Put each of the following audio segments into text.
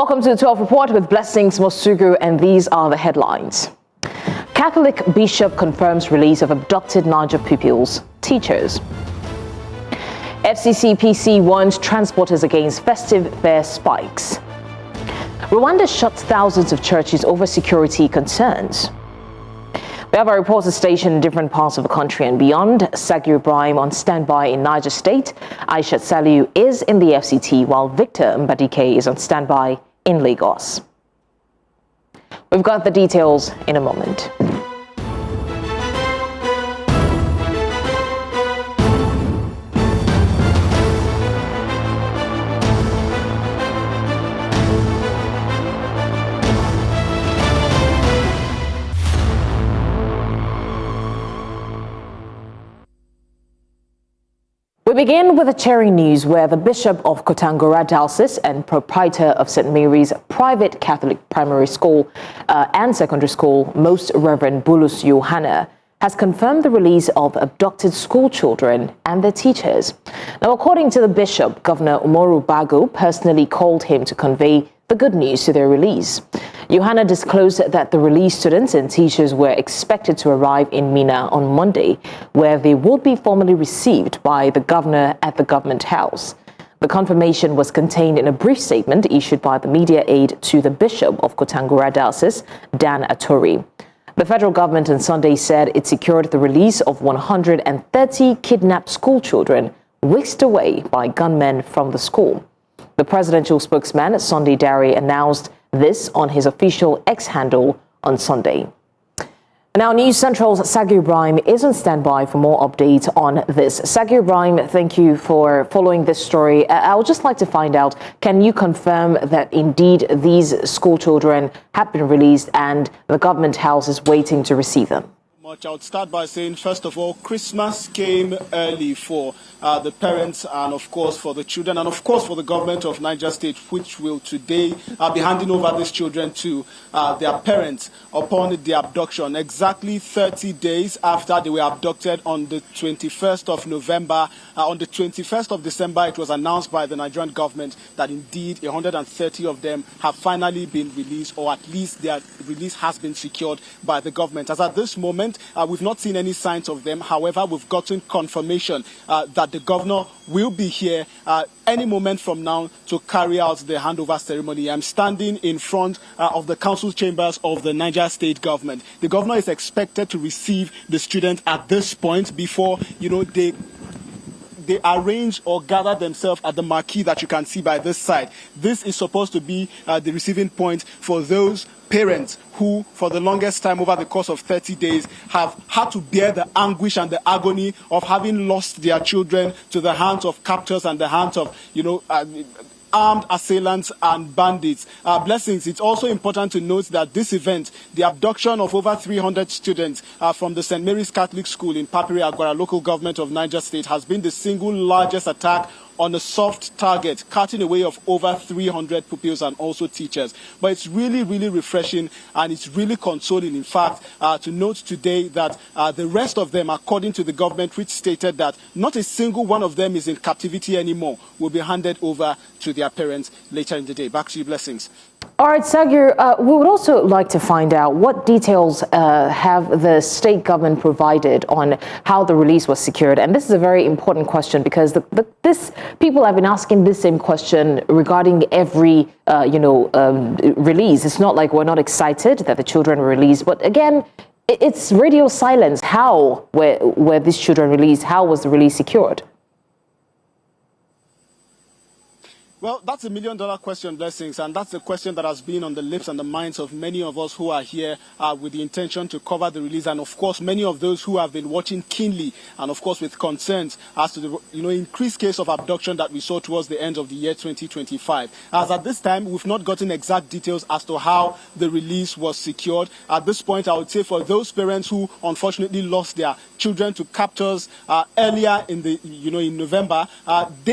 Welcome to the 12 Report with Blessings Mosugu, and these are the headlines. Catholic Bishop confirms release of abducted Niger pupils, teachers. FCT warns transporters against festive fare spikes. Rwanda shuts thousands of churches over security concerns. We have our reporters stationed in different parts of the country and beyond. Sagir Ibrahim on standby in Niger State. Aishat Saliu is in the FCT, while Victor Mbadike is on standby in Lagos. We've got the details in a moment. We begin with a cheering news where the Bishop of Kotangora Diocese and proprietor of St. Mary's private Catholic primary school and secondary school, Most Reverend Bulus Yohana, has confirmed the release of abducted school children and their teachers. Now, according to the bishop, Governor Umaru Bago personally called him to convey the good news to their release. Yohana disclosed that the released students and teachers were expected to arrive in Mina on Monday, where they would be formally received by the governor at the government house. The confirmation was contained in a brief statement issued by the media aide to the Bishop of Kotangora Diocese, Dan Atori. The federal government on Sunday said it secured the release of 130 kidnapped school children whisked away by gunmen from the school. The presidential spokesman, Sunday Dare, announced this on his official X handle on Sunday. Now, News Central's Sagir Ibrahim is on standby for more updates on this. Sagir Ibrahim, thank you for following this story. I would just like to find out, can you confirm that indeed these school children have been released and the government house is waiting to receive them? I would start by saying, first of all, Christmas came early for the parents and, of course, for the children and, of course, for the government of Niger State, which will today be handing over these children to their parents upon the abduction, exactly 30 days after they were abducted on the 21st of November. On the 21st of December, it was announced by the Nigerian government that indeed 130 of them have finally been released, or at least their release has been secured by the government. As at this moment, we've not seen any signs of them. However, we've gotten confirmation that the governor will be here any moment from now to carry out the handover ceremony. I'm standing in front of the council chambers of the Niger State government. The governor is expected to receive the students at this point before, they arrange or gather themselves at the marquee that you can see by this side. This is supposed to be the receiving point for those parents who, for the longest time over the course of 30 days, have had to bear the anguish and the agony of having lost their children to the hands of captors and the hands of, armed assailants and bandits. Blessings, it's also important to note that this event, the abduction of over 300 students from the St. Mary's Catholic School in Papiri Agwara, local government of Niger State, has been the single largest attack on a soft target, cutting away of over 300 pupils and also teachers. But it's really, really refreshing and it's really consoling, in fact, to note today that the rest of them, according to the government, which stated that not a single one of them is in captivity anymore, will be handed over to their parents later in the day. Back to you, Blessings. All right, Sagir, we would also like to find out what details have the state government provided on how the release was secured. And this is a very important question because people have been asking this same question regarding every, release. It's not like we're not excited that the children were released. But again, it's radio silence. How were these children released? How was the release secured? Well, that's $1 million question, Blessings, and that's the question that has been on the lips and the minds of many of us who are here with the intention to cover the release, and of course many of those who have been watching keenly and of course with concerns as to the increased case of abduction that we saw towards the end of the year 2025. As at this time, we've not gotten exact details as to how the release was secured. At this point, I would say for those parents who unfortunately lost their children to captors earlier in the in November,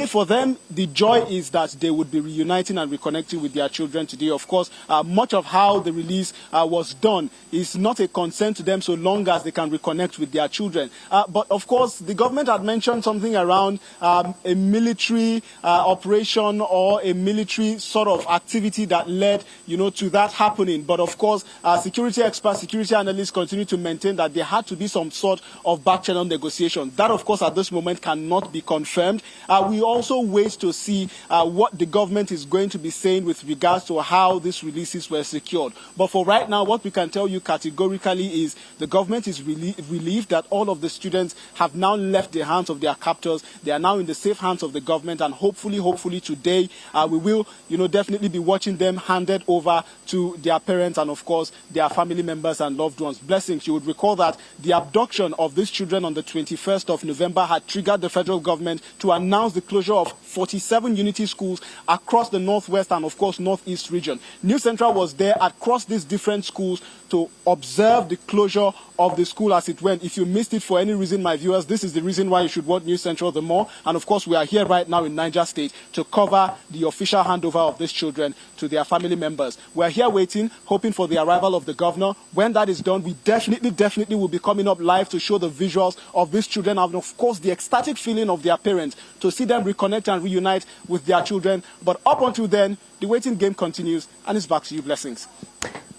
for them the joy is that they would be reuniting and reconnecting with their children today. Of course, much of how the release was done is not a concern to them so long as they can reconnect with their children. But of course, the government had mentioned something around a military operation or a military sort of activity that led, to that happening. But of course, security experts, security analysts continue to maintain that there had to be some sort of back-channel negotiation. That, of course, at this moment cannot be confirmed. We also wait to see what the government is going to be saying with regards to how these releases were secured. But for right now, what we can tell you categorically is the government is relieved that all of the students have now left the hands of their captors. They are now in the safe hands of the government, and hopefully today we will, definitely be watching them handed over to their parents and, of course, their family members and loved ones. Blessings, you would recall that the abduction of these children on the 21st of November had triggered the federal government to announce the closure of 47 unity schools across the northwest and, of course, northeast region. New Central was there across these different schools to observe the closure of the school as it went. If you missed it for any reason, my viewers, this is the reason why you should watch New Central the more. And of course, we are here right now in Niger State to cover the official handover of these children to their family members. We're here waiting, hoping for the arrival of the governor. When that is done, we definitely will be coming up live to show the visuals of these children and, of course, the ecstatic feeling of their parents to see them reconnect and reunite with their children. But up until then, the waiting game continues, and it's back to you. Blessings.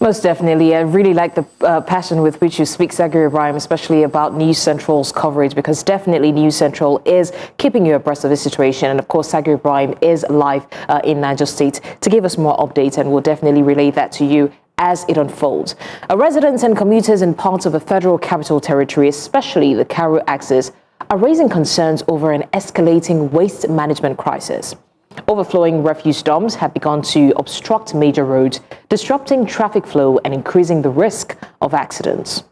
Most definitely. I really like the passion with which you speak, Sagir Ibrahim, especially about News Central's coverage, because definitely News Central is keeping you abreast of the situation. And of course, Sagir Ibrahim is live in Niger State to give us more updates, and we'll definitely relay that to you as it unfolds. Residents and commuters in parts of the Federal Capital Territory, especially the Cairo axis, are raising concerns over an escalating waste management crisis. Overflowing refuse dumps have begun to obstruct major roads, disrupting traffic flow and increasing the risk of accidents.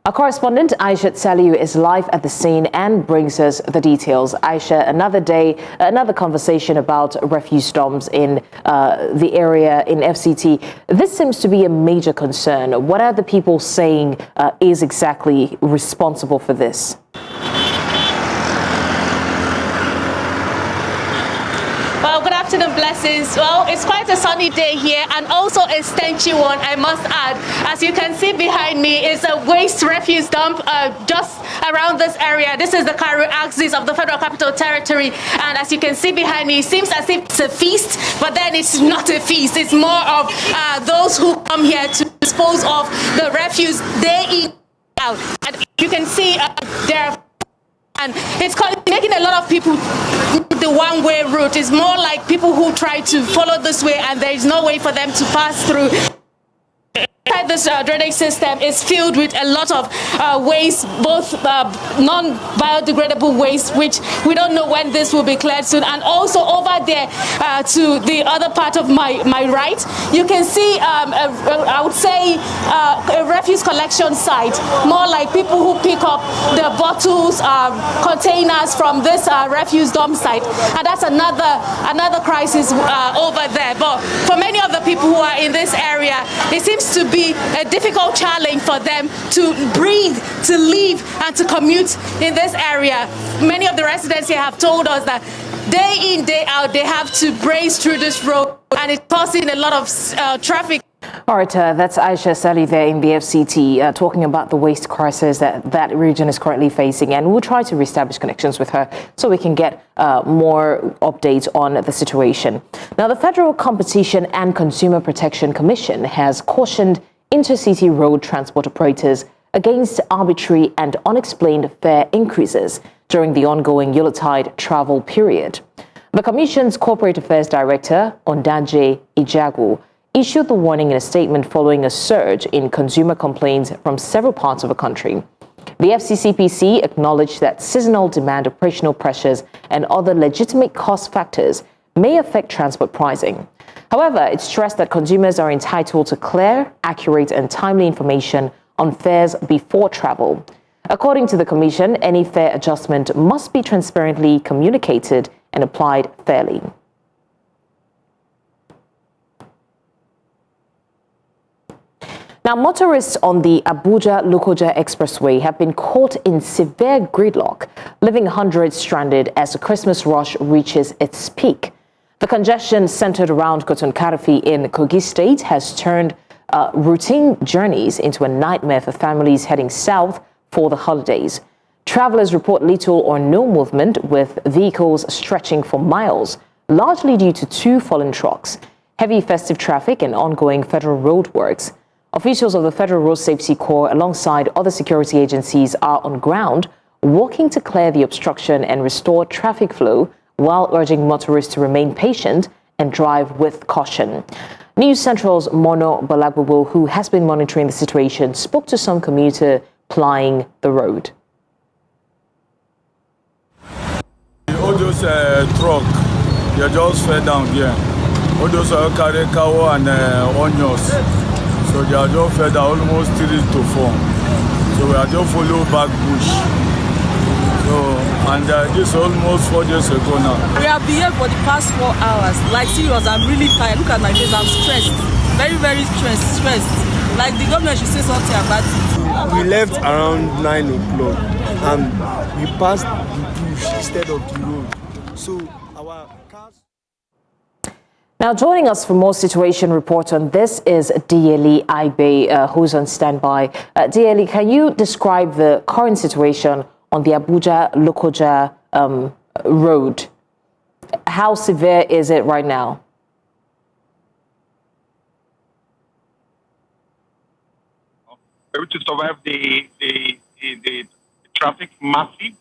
Our correspondent Aisha Saliu is live at the scene and brings us the details. Aisha, another day, another conversation about refuse dumps in the area in FCT. This seems to be a major concern. What are the people saying is exactly responsible for this? Well, good afternoon, Blessings. Well, it's quite a sunny day here and also a stenchy one, I must add. As you can see behind me is a waste refuse dump just around this area. This is the Cairo axis of the Federal Capital Territory. And as you can see behind me, it seems as if it's a feast, but then it's not a feast. It's more of those who come here to dispose of the refuse day in, out. And you can see there are, and it's making a lot of people the one-way route. It's more like people who try to follow this way and there is no way for them to pass through. This drainage system is filled with a lot of waste, both non-biodegradable waste, which we don't know when this will be cleared soon. And also over there to the other part of my right, you can see, I would say, a refuse collection site, more like people who pick up the bottles, containers from this refuse dump site. And that's another crisis over there. But for many of the people who are in this area, it seems to be a difficult challenge for them to breathe, to live, and to commute in this area. Many of the residents here have told us that day in, day out, they have to brace through this road, and it's causing a lot of traffic. All right, that's Aisha Sali there in the FCT talking about the waste crisis that region is currently facing, and we'll try to reestablish connections with her so we can get more updates on the situation. Now, the Federal Competition and Consumer Protection Commission has cautioned intercity road transport operators against arbitrary and unexplained fare increases during the ongoing Yuletide travel period. The Commission's Corporate Affairs Director, Ondaje Ijagu, issued the warning in a statement following a surge in consumer complaints from several parts of the country. The FCCPC acknowledged that seasonal demand, operational pressures, and other legitimate cost factors may affect transport pricing. However, it stressed that consumers are entitled to clear, accurate, and timely information on fares before travel. According to the Commission, any fare adjustment must be transparently communicated and applied fairly. Now, motorists on the Abuja-Lokoja expressway have been caught in severe gridlock, leaving hundreds stranded as the Christmas rush reaches its peak. The congestion centered around Cotton-Karafi in Kogi State has turned routine journeys into a nightmare for families heading south for the holidays. Travelers report little or no movement, with vehicles stretching for miles, largely due to 2 fallen trucks, heavy festive traffic and ongoing federal road works. Officials of the Federal Road Safety Corps, alongside other security agencies, are on ground working to clear the obstruction and restore traffic flow, while urging motorists to remain patient and drive with caution. News Central's Mono Balagbobo, who has been monitoring the situation, spoke to some commuter plying the road. All those truck, they just fell down here. All those carry cow and onions. So they are just fell down almost 3 to 4. So we are just follow back bush. So, and this is almost 4 days ago now. We have been here for the past 4 hours. Like serious, I'm really tired. Look at my face, I'm stressed. Very, very stressed. Like the government should say something about it. We left around 9 o'clock and we passed the bush instead of the road. So our cars... Now, joining us for more situation report on this is Dieli Aibe, who's on standby. Dieli, can you describe the current situation on the Abuja-Lokoja road? How severe is it right now? Able to survive the traffic massive.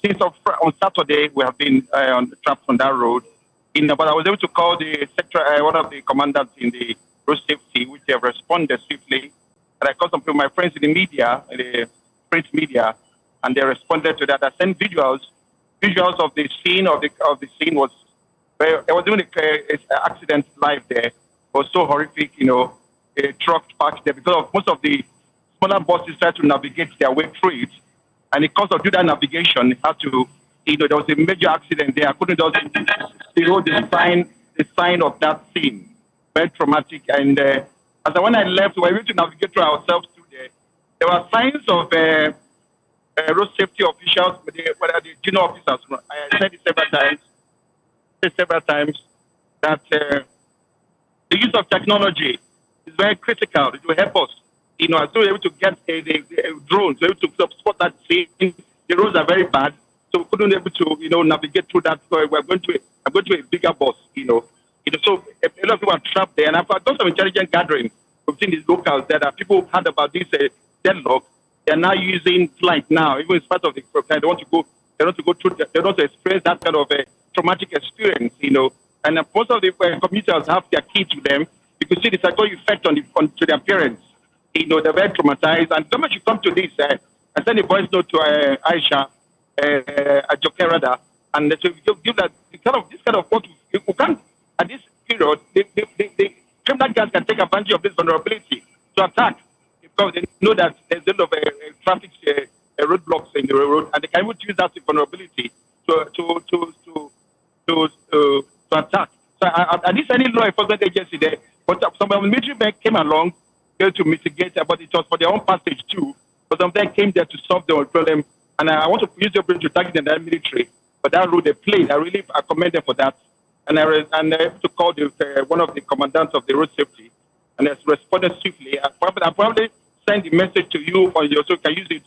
Since on Saturday, we have been on the traps on that road. But I was able to call the sector, one of the commanders in the road safety, which have responded swiftly. And I called some people, my friends in the media, the print media, and they responded to that. I sent visuals of the scene. Of the scene was there was even an accident live there. It was so horrific, a truck parked there because of most of the smaller buses tried to navigate their way through it, and because of that navigation, they had to, there was a major accident there. I couldn't just the sign of that scene. Very traumatic. And when I left, we were able to navigate through ourselves through there. There were signs of road safety officials, whether the junior officers. I said it several times that the use of technology is very critical. It will help us. As we were able to get the drones, we were able to spot that scene. The roads are very bad, so we couldn't be able to navigate through that. So I'm going to a bigger bus. So a lot of people are trapped there, and I've done some intelligent gathering. We've seen these locals that people heard about this deadlock. They're now using flight now, even in spite of the they don't want to go. They don't want to go through. They don't want to experience that kind of a traumatic experience. And most of the commuters have their kids with them. You can see the psychological effect to their parents. They're very traumatized, and government should come to this. I send a voice note to Aisha, Ajoke rather, and to give that this kind of what we can't at this period. The criminal gangs can take advantage of this vulnerability to attack, because they know that there's a lot of traffic roadblocks in the road, and they can even use that vulnerability to attack. So at least any law enforcement agency there, but some of the military men came along to mitigate, but it was for their own passage too. But some of them came there to solve the problem, and I want to use the opportunity to thank the military for that role they played. I commend them for that, and I have to call one of the commandants of the road safety, and has responded swiftly. I probably send the message to you, or you also can use it.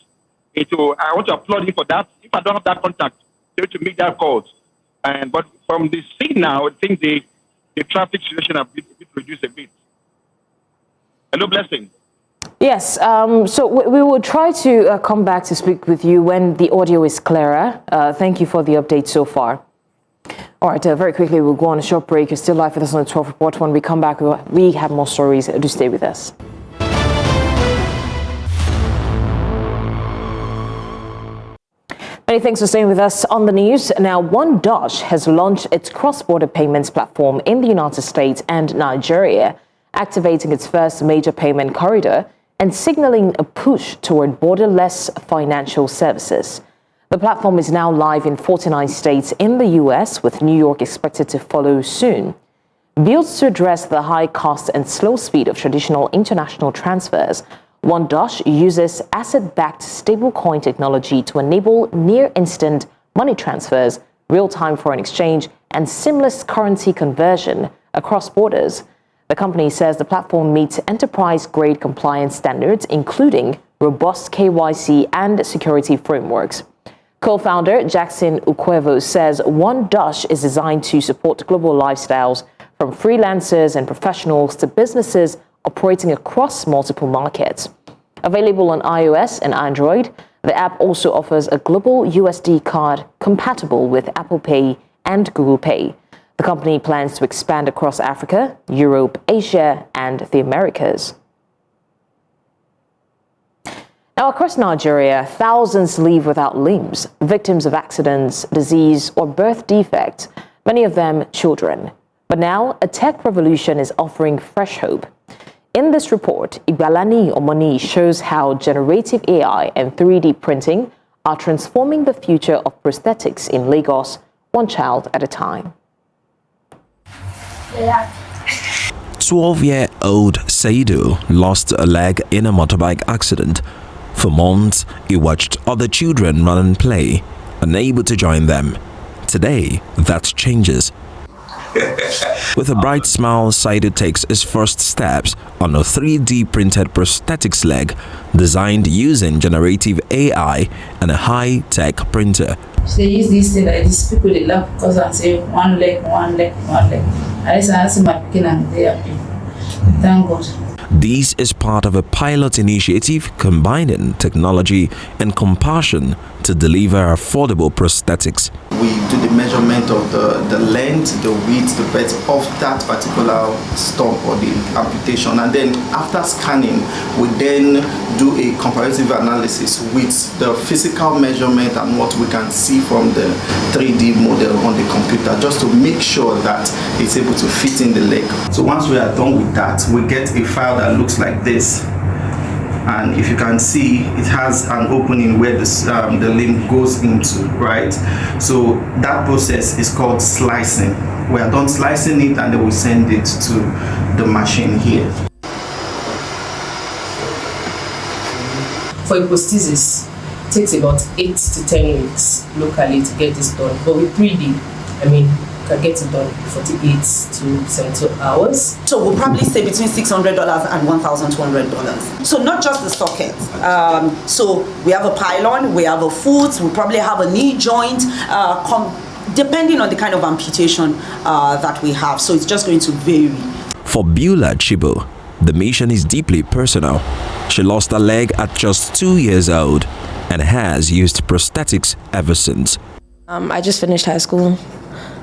I want to applaud him for that. If I don't have that contact, to make that calls. But from the scene now, I think the traffic situation has been reduced a bit. Hello, Blessing. Yes, so we will try to come back to speak with you when the audio is clearer. Thank you for the update so far. All right, very quickly, we'll go on a short break. You're still live with us on the 12 Report. When we come back, we have more stories. Do stay with us. Many thanks for staying with us on the news. Now, OneDash has launched its cross-border payments platform in the United States and Nigeria, activating its first major payment corridor and signaling a push toward borderless financial services. The platform is now live in 49 states in the U.S., with New York expected to follow soon. Built to address the high cost and slow speed of traditional international transfers, OneDash uses asset-backed stablecoin technology to enable near-instant money transfers, real-time foreign exchange, and seamless currency conversion across borders. The company says the platform meets enterprise-grade compliance standards, including robust KYC and security frameworks. Co-founder Jackson Ukwevo says One Dash is designed to support global lifestyles from freelancers and professionals to businesses operating across multiple markets. Available on iOS and Android, the app also offers a global USD card compatible with Apple Pay and Google Pay. The company plans to expand across Africa, Europe, Asia, and the Americas. Now, across Nigeria, thousands live without limbs, victims of accidents, disease, or birth defects, many of them children. But now, a tech revolution is offering fresh hope. In this report, Igbalani Omoni shows how generative AI and 3D printing are transforming the future of prosthetics in Lagos, one child at a time. 12-year-old Saidu lost a leg in a motorbike accident. For months, he watched other children run and play, unable to join them. Today, that changes. With a bright smile, Saidu takes his first steps on a 3D printed prosthetics leg designed using generative AI and a high-tech printer. They use this thing like this, people they laugh because I say one leg, one leg, one leg. I see my picking and they are happy. Thank God. This is part of a pilot initiative combining technology and compassion to deliver affordable prosthetics. We do the measurement of the length, the width, the breadth of that particular stump or the amputation, and then after scanning, we then do a comparative analysis with the physical measurement and what we can see from the 3D model on the computer, just to make sure that it's able to fit in the leg. So once we are done with that, we get a file that looks like this. And if you can see, it has an opening where the limb goes into, right? So that process is called slicing. We are done slicing it and then we send it to the machine here. For a prosthesis, it takes about 8 to 10 weeks locally to get this done. But with 3D, you can get it done 48 to 72 hours. So we'll probably say between $600 and $1,200. So not just the socket. So we have a pylon, we have a foot, we probably have a knee joint, depending on the kind of amputation that we have. So it's just going to vary. For Beulah Chibo, the mission is deeply personal. She lost a leg at just 2 years old and has used prosthetics ever since. I just finished high school.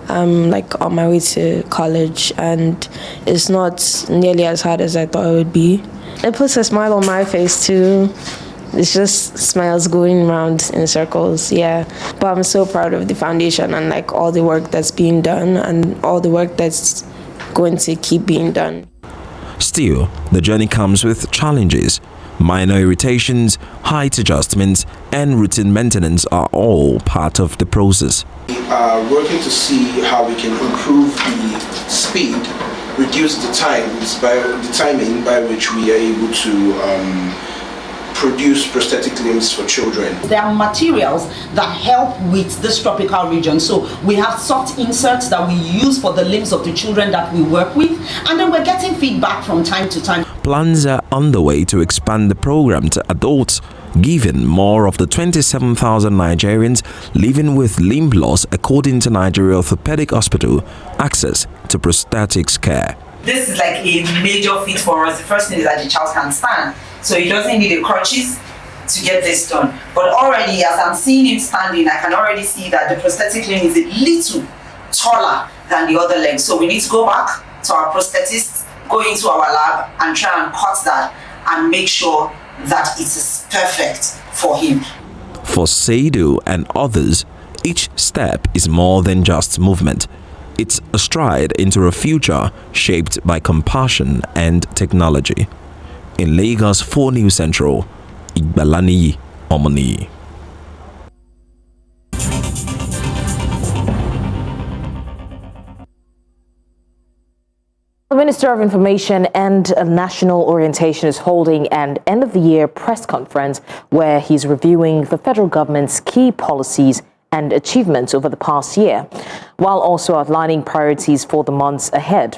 I'm on my way to college, and it's not nearly as hard as I thought it would be. It puts a smile on my face too. It's just smiles going around in circles, yeah. But I'm so proud of the foundation and all the work that's being done and all the work that's going to keep being done. Still, the journey comes with challenges. Minor irritations, height adjustments, and routine maintenance are all part of the process. We are working to see how we can improve the speed, reduce the timing by which we are able to produce prosthetic limbs for children. There are materials that help with this tropical region. So we have soft inserts that we use for the limbs of the children that we work with, and then we're getting feedback from time to time. Plans are underway to expand the program to adults, giving more of the 27,000 Nigerians living with limb loss, according to Nigeria Orthopedic Hospital, access to prosthetics care. This is like a major feat for us. The first thing is that the child can stand, so he doesn't need a crutches to get this done. But already, as I'm seeing him standing, I can already see that the prosthetic limb is a little taller than the other leg. So we need to go back to our prosthetist, go into our lab and try and cut that and make sure that it is perfect for him. For Saidu and others, each step is more than just movement. It's a stride into a future shaped by compassion and technology. In Lagos 4 News Central, Igbalani Omoni. The Minister of Information and National Orientation is holding an end-of-the-year press conference where he's reviewing the federal government's key policies and achievements over the past year. while also outlining priorities for the months ahead.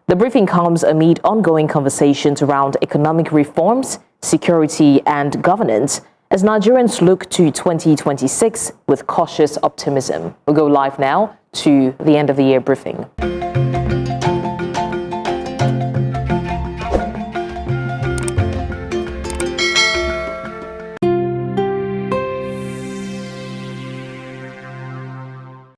The briefing comes amid ongoing conversations around economic reforms, security and governance as Nigerians look to 2026 with cautious optimism. We'll go live now to the end of the year briefing.